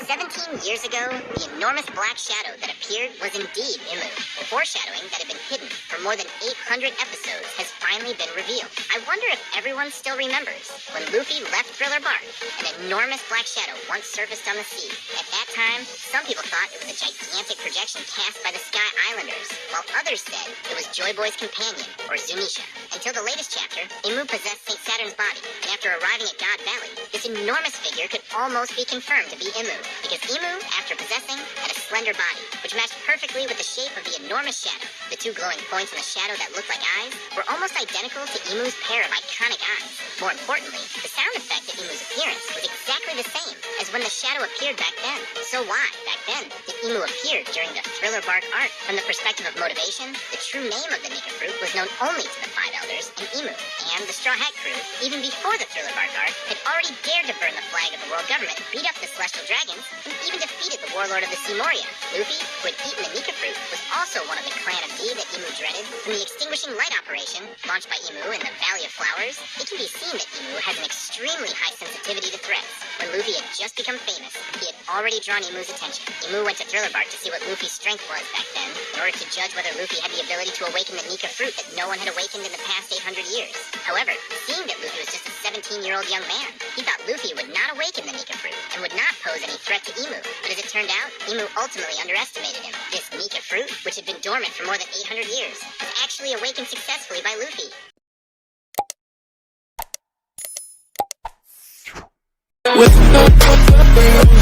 17 years ago, the enormous black shadow that appeared was indeed Imu. Foreshadowing that had been hidden for more than 800 episodes has finally been revealed. I wonder if everyone still remembers when Luffy left Thriller Bark, an enormous black shadow once surfaced on the sea. At that time, some people thought it was a gigantic projection cast by the Sky Islanders, while others said it was Joy Boy's companion, or Zunesha. Until the latest chapter, Imu possessed St. Saturn's body, and after arriving at God Valley, this enormous figure could almost be confirmed to be Imu, because Imu, after possessing, had a slender body, which matched perfectly with the shape of the enormous shadow. The two glowing points in the shadow that looked like eyes were almost identical to Imu's pair of iconic eyes. More importantly, the sound effect of Imu's appearance was exactly the same as when the shadow appeared back then. So why, back then, did Imu appear during the Thriller Bark arc? From the perspective of motivation, the true name of the Nika fruit was known only to the Five Elders and Imu, and the Straw Hat crew, even before the Thriller Bark arc, had already dared to burn the flag of the world government, beat up the Celestial Dragons, and even defeated the warlord of the Sea Moria. Luffy, who had eaten the Nika fruit, was also one of the clan of D that Imu dreaded. From the Extinguishing Light operation, launched by Imu in the Valley of Flowers, it can be seen that Imu has an extremely high sensitivity to threats. When Luffy had just become famous, he had already drawn Imu's attention. Imu went to Thriller Bark to see what Luffy's strength was back then, in order to judge whether Luffy had the ability to awaken the Nika fruit that no one had awakened in the past 800 years. However, seeing that Luffy was just a 17-year-old young man, he thought Luffy would not awaken the Nika fruit and would not pose any threat to Imu. But as it turned out, Imu ultimately underestimated him. This Nika fruit, which had been dormant for more than 800 years, was actually awakened successfully by Luffy. With